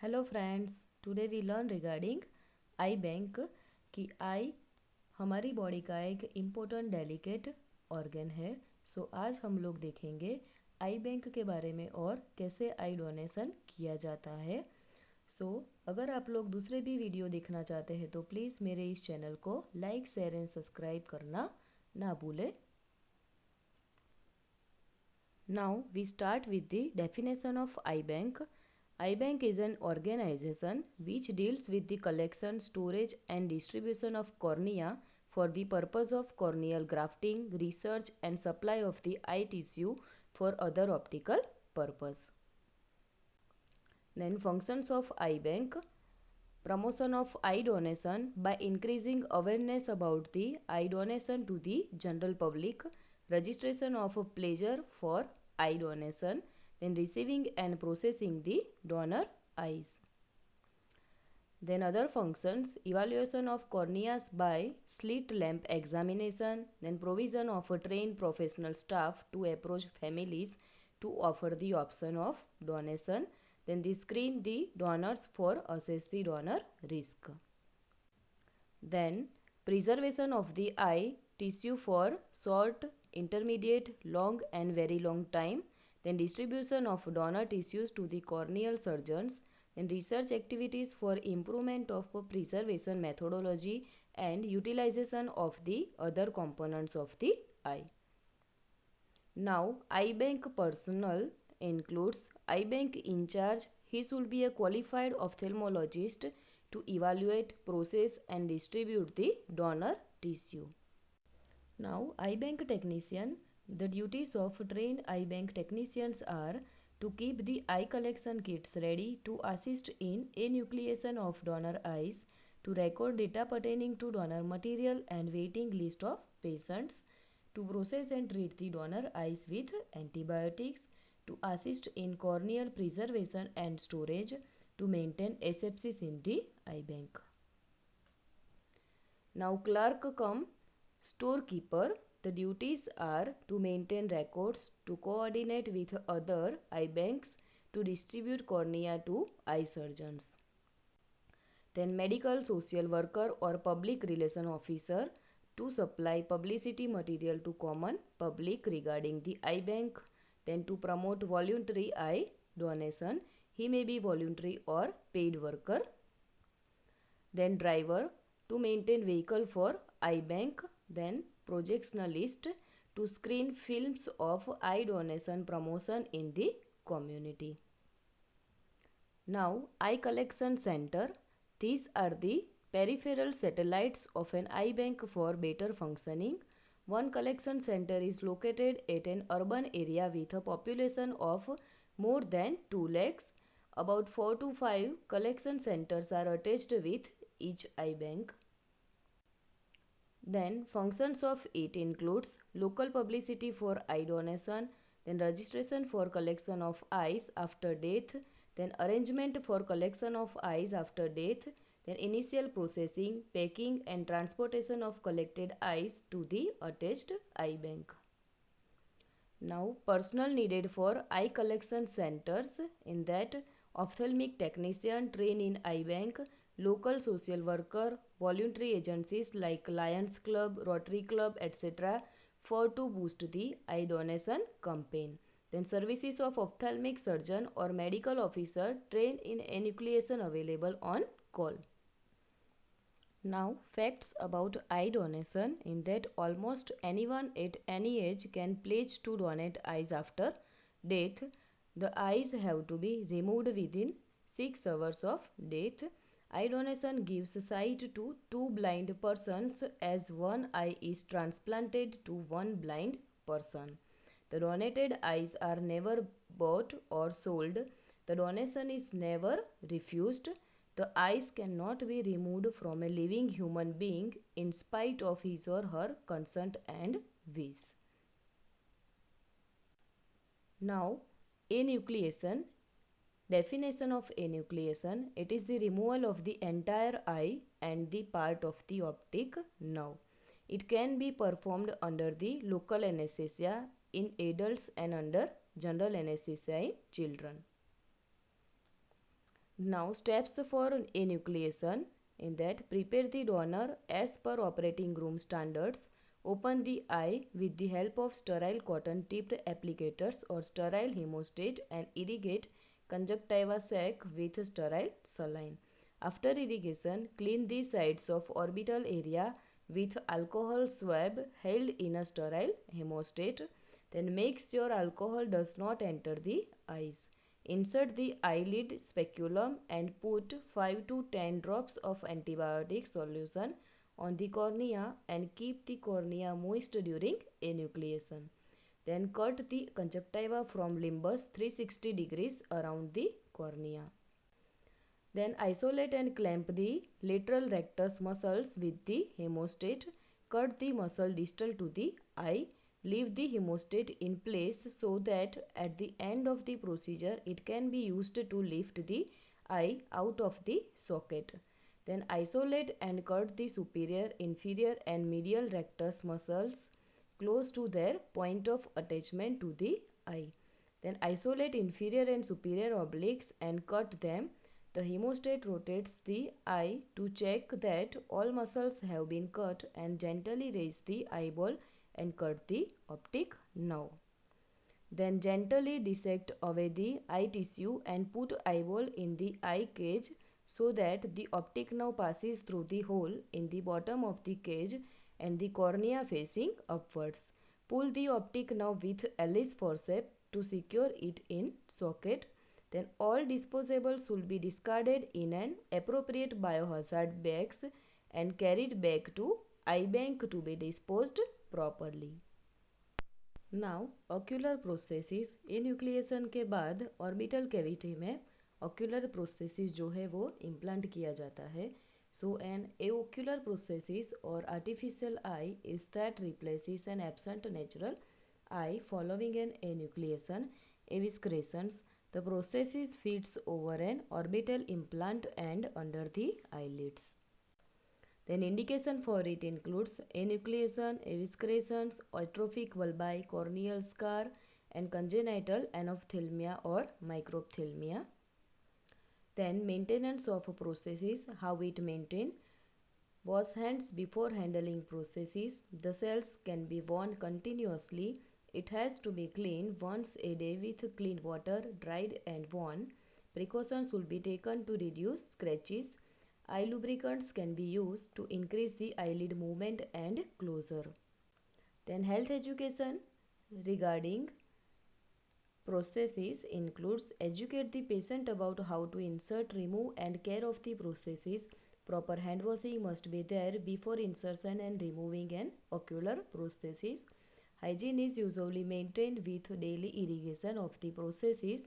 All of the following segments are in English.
Hello friends, today we learn regarding I bank कि I हमारी body का एक इम्पोर्टेंट डेलिकेट ऑर्गन है। आज हम लोग देखेंगे आई बैंक के बारे में और कैसे आई डोनेशन किया जाता है। अगर आप लोग दूसरे भी वीडियो देखना चाहते हैं तो प्लीज़ मेरे इस चैनल को लाइक शेयर एंड सब्सक्राइब करना ना भूलें। Now we start with the definition of eye bank. Eye bank is an organization which deals with the collection, storage and distribution of cornea for the purpose of corneal grafting, research and supply of the eye tissue for other optical purpose. Then functions of eye bank: promotion of eye donation by increasing awareness about the eye donation to the general public, registration of a pleasure for eye donation, then receiving and processing the donor eyes. Then other functions: evaluation of corneas by slit lamp examination, then provision of a trained professional staff to approach families to offer the option of donation, then they screen the donors for assess the donor risk. Then preservation of the eye tissue for short, intermediate, long and very long time, then distribution of donor tissues to the corneal surgeons, then research activities for improvement of preservation methodology and utilization of the other components of the eye. Now, eye bank personnel includes eye bank in charge. He should be a qualified ophthalmologist to evaluate, process and distribute the donor tissue. Now, eye bank technician. The duties of trained eye bank technicians are to keep the eye collection kits ready, to assist in enucleation of donor eyes, to record data pertaining to donor material and waiting list of patients, to process and treat the donor eyes with antibiotics, to assist in corneal preservation and storage, to maintain asepsis in the eye bank. Now, clerk cum storekeeper. The duties are to maintain records, to coordinate with other eye banks, to distribute cornea to eye surgeons. Then medical social worker or public relation officer, to supply publicity material to common public regarding the eye bank. Then to promote voluntary eye donation. He may be voluntary or paid worker. Then driver, to maintain vehicle for eye bank. Then projectionalist, to screen films of eye donation promotion in the community. Now, eye collection center. These are the peripheral satellites of an eye bank for better functioning. One collection center is located at an urban area with a population of more than 2 lakhs. About 4 to 5 collection centers are attached with each eye bank. Then functions of it includes local publicity for eye donation, then registration for collection of eyes after death, then arrangement for collection of eyes after death, then initial processing, packing and transportation of collected eyes to the attached eye bank. Now, personnel needed for eye collection centers, in that ophthalmic technician trained in eye bank, local social worker, voluntary agencies like Lions Club, Rotary Club, etc. for to boost the eye donation campaign. Then services of ophthalmic surgeon or medical officer trained in enucleation available on call. Now, facts about eye donation, in that almost anyone at any age can pledge to donate eyes after death. The eyes have to be removed within 6 hours of death. Eye donation gives sight to 2 blind persons as one eye is transplanted to one blind person. The donated eyes are never bought or sold. The donation is never refused. The eyes cannot be removed from a living human being in spite of his or her consent and wish. Now, enucleation. Definition of enucleation: it is the removal of the entire eye and the part of the optic nerve. It can be performed under the local anesthesia in adults and under general anesthesia in children. Now steps for enucleation. In that, prepare the donor as per operating room standards. Open the eye with the help of sterile cotton tipped applicators or sterile hemostat and irrigate conjunctiva sac with sterile saline. After irrigation, clean the sides of orbital area with alcohol swab held in a sterile hemostat. Then make sure alcohol does not enter the eyes. Insert the eyelid speculum and put 5 to 10 drops of antibiotic solution on the cornea and keep the cornea moist during enucleation. Then cut the conjunctiva from limbus 360 degrees around the cornea. Then isolate and clamp the lateral rectus muscles with the hemostat. Cut the muscle distal to the eye. Leave the hemostat in place so that at the end of the procedure it can be used to lift the eye out of the socket. Then isolate and cut the superior, inferior and medial rectus muscles close to their point of attachment to the eye. Then isolate inferior and superior obliques and cut them. The hemostat rotates the eye to check that all muscles have been cut and gently raise the eyeball and cut the optic nerve. Then gently dissect away the eye tissue and put eyeball in the eye cage so that the optic nerve passes through the hole in the bottom of the cage and the cornea facing upwards. Pull the optic nerve with Allis forceps to secure it in socket. Then all disposables should be discarded in an appropriate biohazard bags and carried back to eye bank to be disposed properly. Now ocular prosthesis. enucleation के बाद orbital cavity में ocular prosthesis जो है वो implant किया जाता है. So an ocular prosthesis or artificial eye is that replaces an absent natural eye following an enucleation. Eviscerations. The prosthesis fits over an orbital implant and under the eyelids. Then indication for it includes enucleation, eviscerations, atrophic bulbi, corneal scar and congenital anophthalmia or microphthalmia. Then maintenance of a prosthesis, how it maintained. Wash hands before handling prosthesis. The cells can be worn continuously. It has to be cleaned once a day with clean water, dried and worn. Precautions will be taken to reduce scratches. Eye lubricants can be used to increase the eyelid movement and closure. Then health education regarding prosthesis includes educate the patient about how to insert, remove and care of the prosthesis. Proper hand washing must be there before insertion and removing an ocular prosthesis. Hygiene is usually maintained with daily irrigation of the prosthesis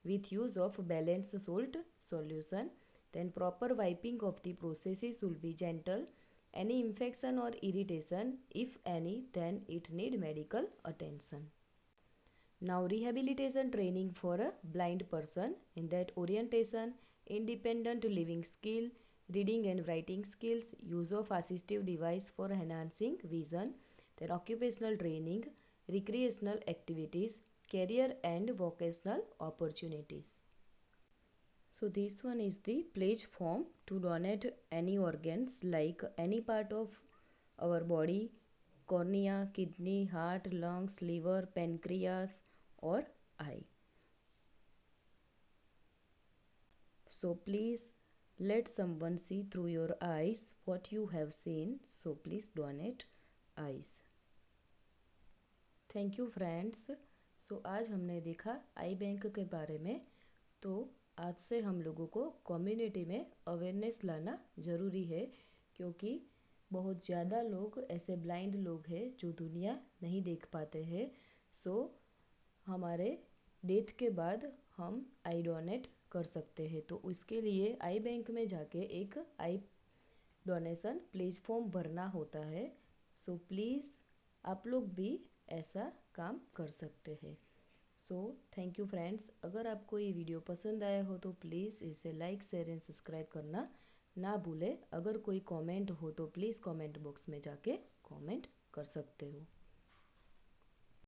with use of balanced salt solution. Then proper wiping of the prosthesis will be gentle. Any infection or irritation, if any, then it need medical attention. Now rehabilitation training for a blind person. In that orientation, independent living skill, reading and writing skills, use of assistive device for enhancing vision, then occupational training, recreational activities, career and vocational opportunities. So this one is the pledge form to donate any organs like any part of our body, cornea, kidney, heart, lungs, liver, pancreas or eye. So please let someone see through your eyes what you have seen. So please donate eyes. Thank you friends. So आज हमने देखा आई bank के बारे में. तो आज से हम लोगों को कम्युनिटी में अवेयरनेस लाना ज़रूरी है क्योंकि बहुत ज़्यादा लोग ऐसे ब्लाइंड लोग हैं जो दुनिया नहीं देख पाते हैं. सो हमारे डेथ के बाद हम आई डोनेट कर सकते हैं. तो उसके लिए आई बैंक में जाके एक आई डोनेशन प्लेज फॉर्म भरना होता है. सो प्लीज़ आप लोग भी ऐसा काम कर सकते हैं. So thank you friends. अगर आपको ये वीडियो पसंद आया हो तो प्लीज़ इसे लाइक शेयर एंड सब्सक्राइब करना ना भूलें. अगर कोई कमेंट हो तो प्लीज़ कमेंट बॉक्स में जाके कमेंट कर सकते हो.